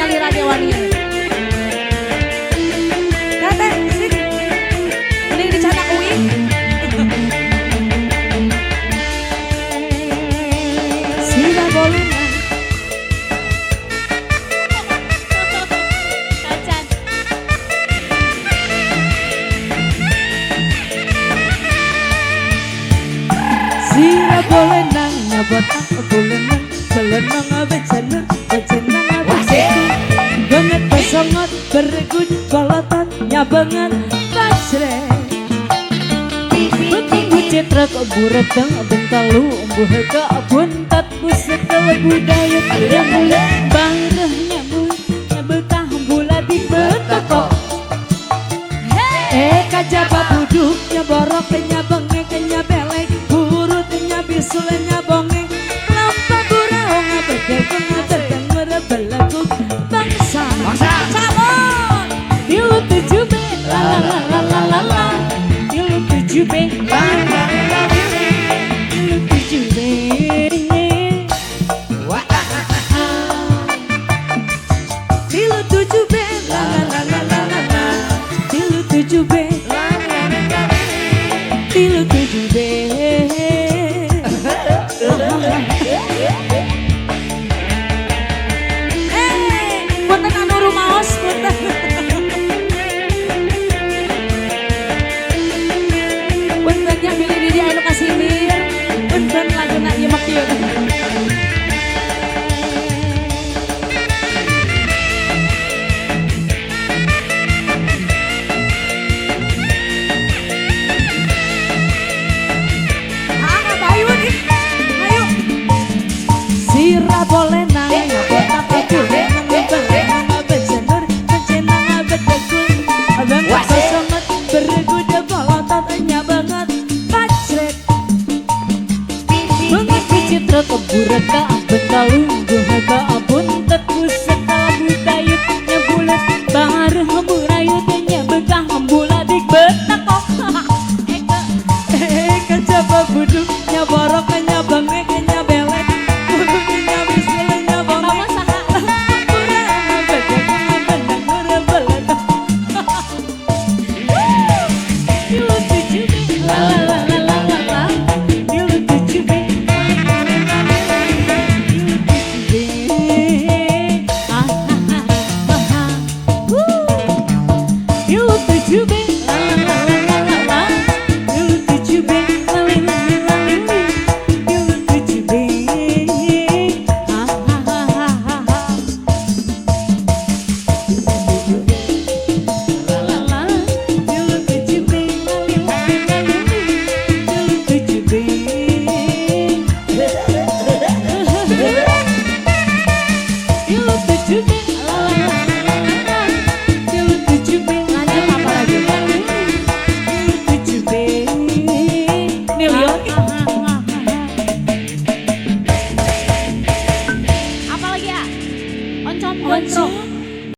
aliran Dewani. Kata sih, mending dicanak uwi. Sila boleh. Sila boleh nang nyabot boleh nang belenang becenang becenang becenang banget besangat bergut balatat nyabangan pasre Betunggu citra keburetang bentalu umbuh ke buntat buset budaya yang mulai bangreh nyambul nyabekah bula di betoko kajaba buduk nyaborok nyabenge nyabelek burutnya bisulnya bonge lampa buraung bedegeng dedeng merebelagu bangsa sabon dilu 7B la la la la la la la dilu 7B la la la la dilu 7B dilu 7B la la la la la la dilu 7B dilu 7B punten anu rumaos punten puntennya pilih diri anu kasindir punten laguna ieu mah kieu Sira boleh nang nyabot aku nang belenang becenur becenang bedegul abang kesomet berguda balatat nyabangat pacret banget citra kebureka bentalungguh ka buntet buset budayut nyabulet bangareh burayut nyabegah ambula dik betako eka jaba buduk nyaborok nyabange nyabelek You